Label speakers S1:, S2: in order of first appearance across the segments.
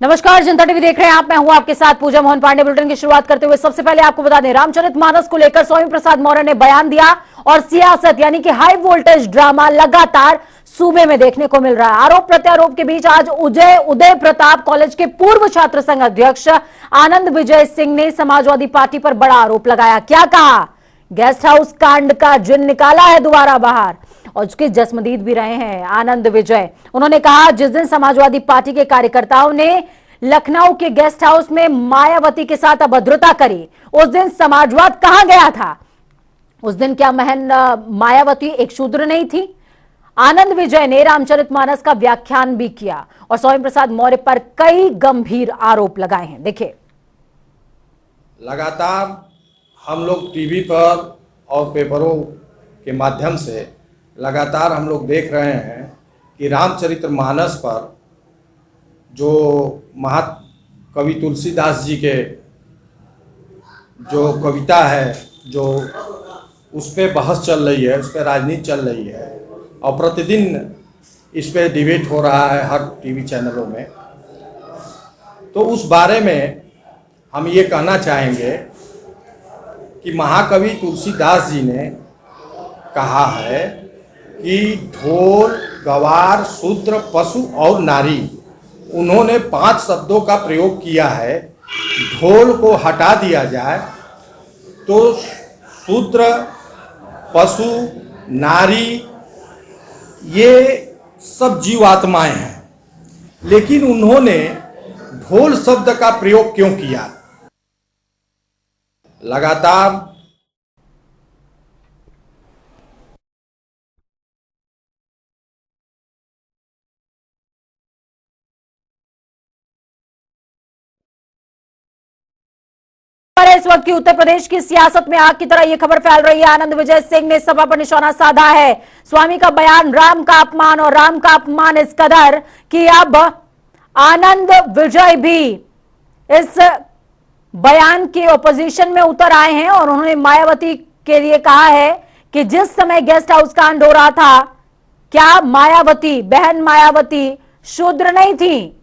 S1: नमस्कार, जनता टीवी देख रहे हैं आप। मैं हूं आपके साथ पूजा मोहन पांडे। बुलेटिन की शुरुआत करते हुए सबसे पहले आपको बता दें, रामचरितमानस को लेकर स्वामी प्रसाद मौर्य ने बयान दिया और सियासत यानी कि हाई वोल्टेज ड्रामा लगातार सूबे में देखने को मिल रहा है। आरोप प्रत्यारोप के बीच आज उदय प्रताप कॉलेज के पूर्व छात्र संघ अध्यक्ष आनंद विजय सिंह ने समाजवादी पार्टी पर बड़ा आरोप लगाया। क्या कहा? गेस्ट हाउस कांड का जिन निकाला है दोबारा बाहर, और उसके जस्मदीद भी रहे हैं आनंद विजय। उन्होंने कहा, जिस दिन समाजवादी पार्टी के कार्यकर्ताओं ने लखनऊ के गेस्ट हाउस में मायावती के साथ अभद्रता करी, उस दिन समाजवाद कहां गया था? उस दिन क्या मायावती एक शूद्र नहीं थी? आनंद विजय ने रामचरितमानस का व्याख्यान भी किया और स्वामी प्रसाद मौर्य पर कई गंभीर आरोप लगाए हैं। देखिए,
S2: लगातार हम लोग टीवी पर और पेपरों के माध्यम से लगातार हम लोग देख रहे हैं कि रामचरितमानस पर जो महाकवि तुलसीदास जी के जो कविता है, जो उस पर बहस चल रही है, उस पर राजनीति चल रही है और प्रतिदिन इस पर डिबेट हो रहा है हर टीवी चैनलों में। तो उस बारे में हम ये कहना चाहेंगे कि महाकवि तुलसीदास जी ने कहा है कि ढोल, गवार, शूद्र, पशु और नारी, उन्होंने 5 शब्दों का प्रयोग किया है। ढोल को हटा दिया जाए तो शूद्र, पशु, नारी ये सब जीवात्माएं हैं, लेकिन उन्होंने ढोल शब्द का प्रयोग क्यों किया? लगातार
S1: इस वक्त की उत्तर प्रदेश की सियासत में आग की तरह यह खबर फैल रही है। आनंद विजय सिंह ने सभा पर निशाना साधा है। स्वामी का बयान राम का अपमान, और राम का अपमान इस कदर कि अब आनंद विजय भी इस बयान के ओपोजिशन में उतर आए हैं और उन्होंने मायावती के लिए कहा है कि जिस समय गेस्ट हाउस कांड हो रहा था, क्या मायावती, बहन मायावती शूद्र नहीं थी?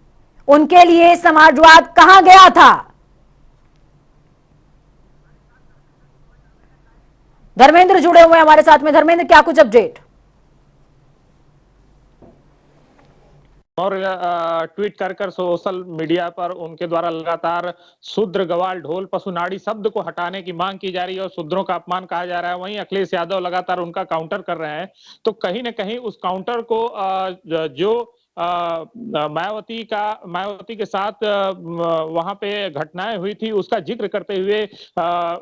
S1: उनके लिए समाजवाद कहां गया था? धर्मेंद्र जुड़े हुए हमारे साथ में। धर्मेंद्र, क्या कुछ अपडेट?
S3: और ट्वीट कर सोशल मीडिया पर उनके द्वारा लगातार शूद्र, गवार, ढोल, पशुनाड़ी शब्द को हटाने की मांग की जा रही है और शूद्रों का अपमान कहा जा रहा है। वहीं अखिलेश यादव लगातार उनका काउंटर कर रहे हैं। तो कहीं ना कहीं उस काउंटर को जो मायावती के साथ वहां पे घटनाएं हुई थी उसका जिक्र करते हुए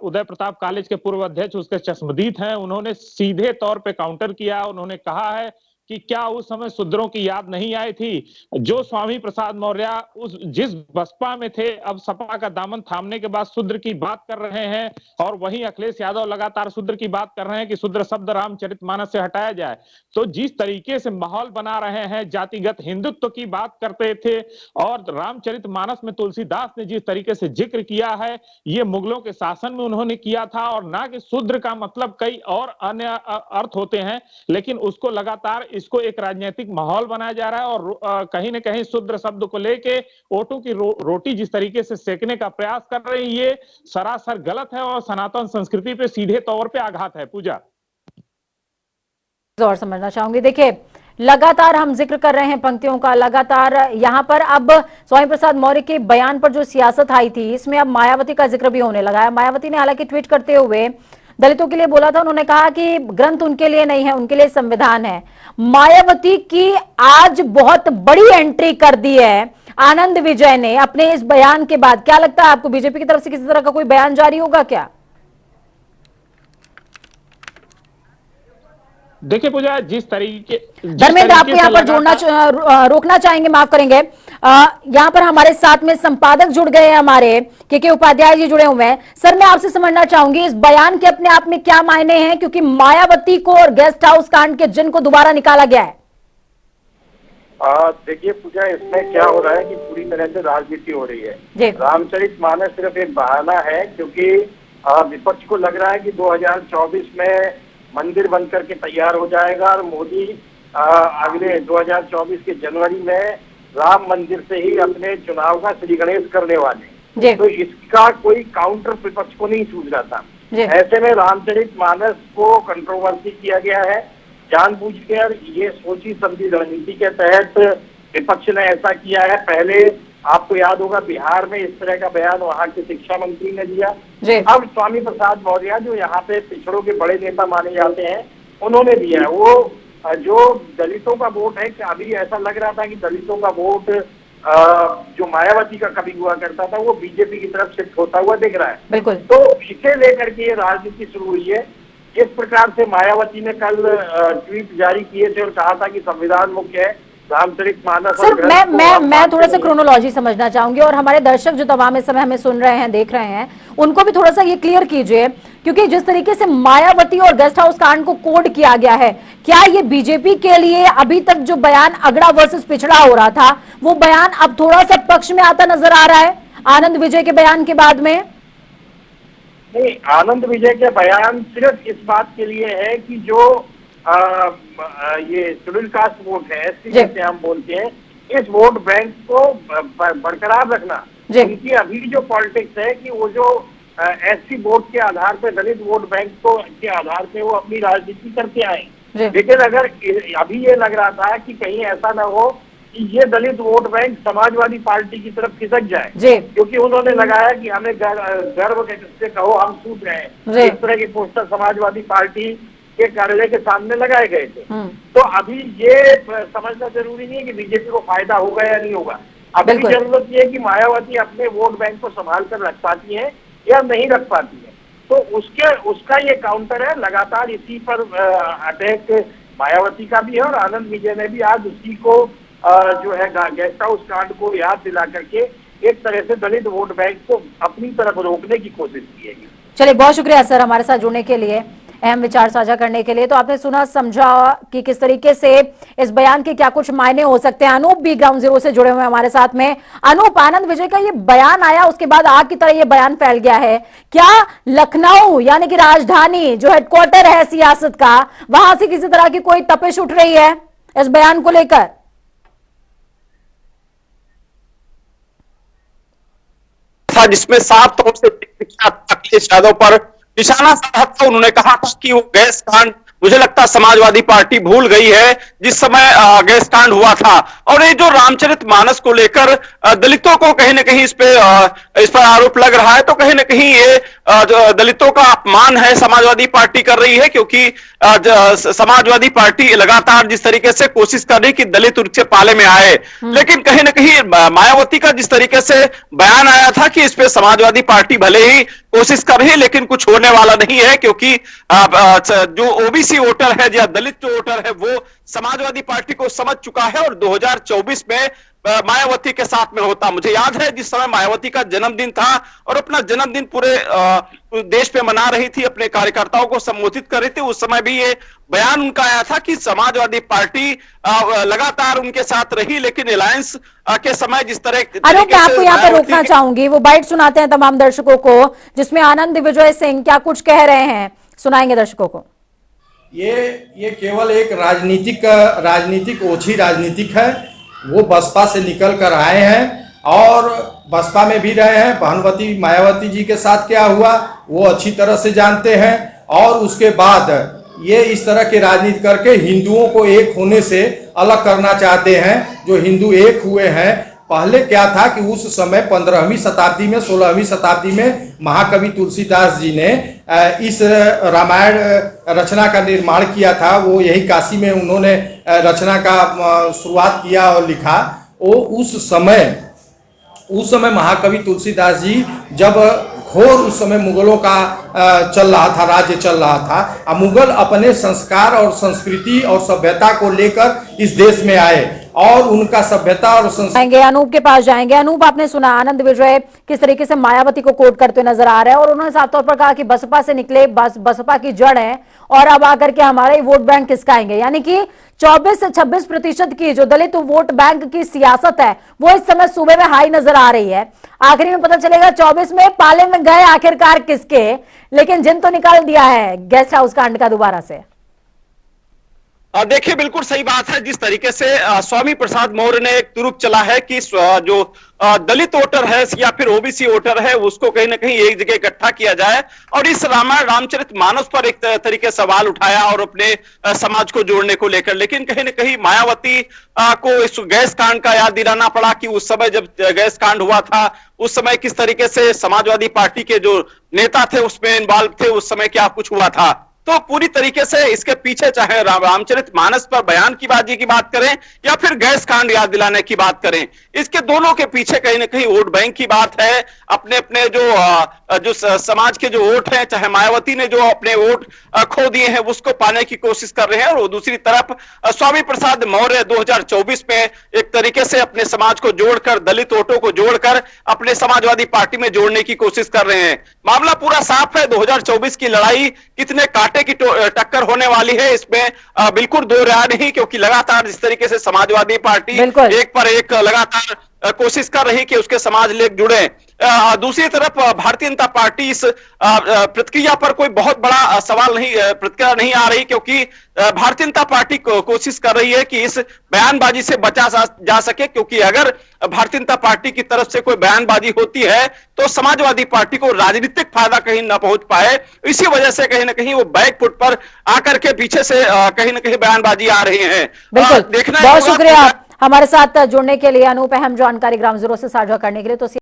S3: उदय प्रताप कॉलेज के पूर्व अध्यक्ष, उसके चश्मदीद हैं, उन्होंने सीधे तौर पे काउंटर किया। उन्होंने कहा है कि क्या उस समय शूद्रों की याद नहीं आई थी? जो स्वामी प्रसाद मौर्य जिस बसपा में थे, अब सपा का दामन थामने के बाद शूद्र की बात कर रहे हैं, और वहीं अखिलेश यादव लगातार शूद्र की बात कर रहे हैं कि शूद्र शब्द रामचरितमानस से हटाया जाए। तो जिस तरीके से माहौल बना रहे हैं, जातिगत हिंदुत्व की बात करते थे, और रामचरितमानस में तुलसीदास ने जिस तरीके से जिक्र किया है, ये मुगलों के शासन में उन्होंने किया था, और ना कि शूद्र का मतलब कई और अन्य अर्थ होते हैं, लेकिन उसको लगातार इसको एक राजनीतिक माहौल बनाया जा रहा है। और कहीं ना कहीं शूद्र शब्द को लेके ओटों की रोटी जिस तरीके से सेकने का प्रयास कर रही है, ये सरासर गलत है और सनातन संस्कृति पे सीधे तौर पे आघात है। पूजा
S1: और समझना चाहूंगी, देखिए लगातार हम जिक्र कर रहे हैं पंक्तियों का, लगातार यहां पर अब स्वामी प्रसाद मौर्य के बयान पर जो सियासत आई थी, इसमें अब मायावती का जिक्र भी होने लगा है। मायावती ने हालांकि ट्वीट करते हुए दलितों के लिए बोला था। उन्होंने कहा कि ग्रंथ उनके लिए नहीं है, उनके लिए संविधान है। मायावती की आज बहुत बड़ी एंट्री कर दी है आनंद विजय ने अपने इस बयान के बाद। क्या लगता है आपको, बीजेपी की तरफ से किसी तरह का कोई बयान जारी होगा क्या?
S3: देखिए पूजा, जिस तरीके
S1: धर्मेंद्र, आपको यहाँ पर रोकना चाहेंगे, माफ करेंगे। यहाँ पर हमारे साथ में संपादक जुड़ गए हैं, हमारे के उपाध्याय जी जुड़े हुए हैं। सर, मैं आपसे समझना चाहूंगी इस बयान के अपने आप में क्या मायने हैं, क्योंकि मायावती को और गेस्ट हाउस कांड के जिन को दोबारा निकाला गया है।
S4: देखिए पूजा, इसमें क्या हो रहा है कि पूरी तरह से राजनीति हो रही है। रामचरितमानस सिर्फ एक बहाना है, क्योंकि विपक्ष को लग रहा है कि 2024 में मंदिर बन करके तैयार हो जाएगा और मोदी अगले 2024 के जनवरी में राम मंदिर से ही अपने चुनाव का श्री गणेश करने वाले,
S1: जी।
S4: तो इसका कोई काउंटर विपक्ष को नहीं सूझ रहा था।
S1: जी।
S4: ऐसे में रामचरितमानस को कंट्रोवर्सी किया गया है जानबूझकर, ये सोची समझी रणनीति के तहत विपक्ष ने ऐसा किया है। पहले आपको याद होगा बिहार में इस तरह का बयान वहां के शिक्षा मंत्री ने दिया। अब स्वामी प्रसाद मौर्य जो यहाँ पे पिछड़ों के बड़े नेता माने जाते हैं, उन्होंने दिया है। वो जो दलितों का वोट है, कि अभी ऐसा लग रहा था कि दलितों का वोट जो मायावती का कभी हुआ करता था वो बीजेपी की तरफ शिफ्ट होता हुआ दिख रहा है।
S1: बिल्कुल।
S4: तो इसे लेकर के ये राजनीति शुरू हुई है। जिस प्रकार से मायावती ने कल ट्वीट जारी किए थे और कहा था कि संविधान मुख्य है, रामचरितमानस।
S1: सर, मैं थोड़ा सा क्रोनोलॉजी समझना चाहूंगी, और हमारे दर्शक जो तमाम इस समय हमें सुन रहे हैं, देख रहे हैं, उनको भी थोड़ा सा ये क्लियर कीजिए, क्योंकि जिस तरीके से मायावती और गेस्ट हाउस कांड को कोड किया गया है, क्या ये बीजेपी के लिए अभी तक जो बयान अगड़ा वर्सेस पिछड़ा हो रहा था, वो बयान अब थोड़ा सा पक्ष में आता नजर आ रहा है आनंद विजय के बयान के बाद में?
S4: नहीं, आनंद विजय के बयान सिर्फ इस बात के लिए है कि जो ये शेड्यूल कास्ट वोट है, एससी जैसे हम बोलते हैं, इस वोट बैंक को बरकरार रखना। उनकी अभी जो पॉलिटिक्स है कि वो जो एससी वोट के आधार पे, दलित वोट बैंक को के आधार पे वो अपनी राजनीति करते आए। लेकिन अगर अभी ये लग रहा था कि कहीं ऐसा ना हो कि ये दलित वोट बैंक समाजवादी पार्टी की तरफ खिसक जाए, क्योंकि उन्होंने लगाया कि हमें गर्व से कहो हम छूट रहे हैं, इस तरह के पोस्टर समाजवादी पार्टी के कार्यालय के सामने लगाए गए थे। तो अभी ये समझना जरूरी नहीं है कि बीजेपी को फायदा होगा या नहीं होगा। अभी जरूरत ये है कि मायावती अपने वोट बैंक को संभाल कर रख पाती है या नहीं रख पाती है, तो उसका ये काउंटर है। लगातार इसी पर अटैक मायावती का भी है, और आनंद विजय ने भी आज उसी को जो है गेस्ट हाउस कांड को याद दिला करके एक तरह से दलित वोट बैंक को अपनी तरफ रोकने की कोशिश की है।
S1: चलिए, बहुत शुक्रिया सर हमारे साथ जुड़ने के लिए, अहम विचार साझा करने के लिए। तो आपने सुना, समझा कि किस तरीके से इस बयान के क्या कुछ मायने हो सकते हैं। अनूप भी ग्राउंड जीरो से जुड़े हुए हमारे साथ में। अनूप, आनंद विजय का ये बयान आया, उसके बाद आग की तरह ये बयान फैल गया है, क्या लखनऊ यानी कि राजधानी जो हेडक्वार्टर है सियासत का, वहां से किसी तरह की कोई तपिश उठ रही है इस बयान को लेकर?
S5: जिसमें साफ तौर से अखिलेश यादव पर निशाना साधा था। उन्होंने कहा था कि वो गैस कांड, मुझे लगता समाजवादी पार्टी भूल गई है जिस समय गैस कांड हुआ था। और ये जो रामचरितमानस को लेकर दलितों को कहीं ना कहीं इस पर आरोप लग रहा है, तो कहीं ना कहीं ये दलितों का अपमान है समाजवादी पार्टी कर रही है, क्योंकि समाजवादी पार्टी लगातार जिस तरीके से कोशिश कर रही कि दलित उनके पाले में आए, लेकिन कहीं ना कहीं मायावती का जिस तरीके से बयान आया था कि इस पे समाजवादी पार्टी भले ही कोशिश कर रही है लेकिन कुछ होने वाला नहीं है, क्योंकि जो ओबीसी वोटर है या दलित जो वोटर है वो समाजवादी पार्टी को समझ चुका है। और 2024 में मायावती के साथ में होता, मुझे याद है जिस समय मायावती का जन्मदिन था और अपना जन्मदिन पूरे देश पे मना रही थी, अपने कार्यकर्ताओं को संबोधित कर रही थी, उस समय भी ये बयान उनका आया था कि समाजवादी पार्टी लगातार उनके साथ रही, लेकिन अलायंस के समय जिस तरह
S1: अरुण, मैं आपको यहाँ पर रोकना चाहूंगी, वो बाइट सुनाते हैं तमाम दर्शकों को जिसमें आनंद विजय सिंह क्या कुछ कह रहे हैं, सुनाएंगे दर्शकों को।
S2: ये केवल एक राजनीतिक ओछी राजनीतिक है। वो बसपा से निकल कर आए हैं और बसपा में भी रहे हैं। भानुमती मायावती जी के साथ क्या हुआ वो अच्छी तरह से जानते हैं, और उसके बाद ये इस तरह की राजनीति करके हिंदुओं को एक होने से अलग करना चाहते हैं। जो हिंदू एक हुए हैं, पहले क्या था कि उस समय 15वीं शताब्दी में 16वीं शताब्दी में महाकवि तुलसीदास जी ने इस रामायण रचना का निर्माण किया था। वो यही काशी में उन्होंने रचना का शुरुआत किया और लिखा। वो उस समय महाकवि तुलसीदास जी जब घोर उस समय मुगलों का चल रहा था, राज्य चल रहा था, और मुगल अपने संस्कार और संस्कृति और सभ्यता को लेकर इस देश में आए और उनका सभ्यता और
S1: संस्कृति। अनूप के पास जाएंगे। अनूप, आपने सुना आनंद विजय किस तरीके से मायावती को कोट करते हुए नजर आ रहे हैं, और उन्होंने साफ तौर पर कहा कि बसपा से निकले, बसपा की जड़ है, और अब आकर के हमारा ही वोट बैंक किसकाएंगे। यानी कि 24 से 26% की जो दलित वोट बैंक की सियासत है वो इस समय सूबे में हाई नजर आ रही है। आखिरी में पता चलेगा 24 में पाले में गए आखिरकार किसके, लेकिन जिन तो निकाल दिया है गेस्ट हाउस कांड का दोबारा से।
S5: देखिए बिल्कुल सही बात है। जिस तरीके से स्वामी प्रसाद मौर्य ने एक तुरुप चला है कि जो दलित वोटर है या फिर ओबीसी वोटर है उसको कहीं ना कहीं एक जगह इकट्ठा किया जाए, और इस रामायण रामचरितमानस पर एक तरीके सवाल उठाया और अपने समाज को जोड़ने को लेकर। लेकिन कहीं ना कहीं मायावती को इस गैस कांड का याद दिलाना पड़ा कि उस समय जब गैस कांड हुआ था उस समय किस तरीके से समाजवादी पार्टी के जो नेता थे उसमें इन्वॉल्व थे, उस समय क्या कुछ हुआ था। तो पूरी तरीके से इसके पीछे चाहे रामचरितमानस पर बयान की बाजी की बात करें या फिर गैस कांड याद दिलाने की बात करें, इसके दोनों के पीछे कहीं ना कहीं वोट बैंक की बात है। अपने अपने जो समाज के जो वोट हैं, चाहे मायावती ने जो अपने वोट खो दिए हैं उसको पाने की कोशिश कर रहे हैं, और दूसरी तरफ स्वामी प्रसाद मौर्य 2024 में एक तरीके से अपने समाज को जोड़कर, दलित वोटों को जोड़कर अपने समाजवादी पार्टी में जोड़ने की कोशिश कर रहे हैं। मामला पूरा साफ है। 2024 की लड़ाई कितने कांटे की टक्कर होने वाली है इसमें बिल्कुल दो राय नहीं, क्योंकि लगातार जिस तरीके से समाजवादी पार्टी एक पर एक लगातार कोशिश कर रही कि उसके समाज लोग जुड़े। दूसरी तरफ भारतीय जनता पार्टी इस प्रतिक्रिया पर कोई बहुत बड़ा सवाल नहीं, प्रतिक्रिया नहीं आ रही, क्योंकि भारतीय जनता पार्टी कोशिश कर रही है कि इस बयानबाजी से बचा जा सके, क्योंकि अगर भारतीय जनता पार्टी की तरफ से कोई बयानबाजी होती है तो समाजवादी पार्टी को राजनीतिक फायदा कहीं ना पहुंच पाए। इसी वजह से कहीं ना कहीं वो बैकफुट पर आकर के पीछे से कहीं ना कहीं बयानबाजी आ रही है।
S1: बिल्कुल,
S5: देखना
S1: बहुत शुक्रिया हमारे साथ जुड़ने के लिए, अनूप, अहम जानकारी ग्राम जीरो से साझा करने के लिए। तो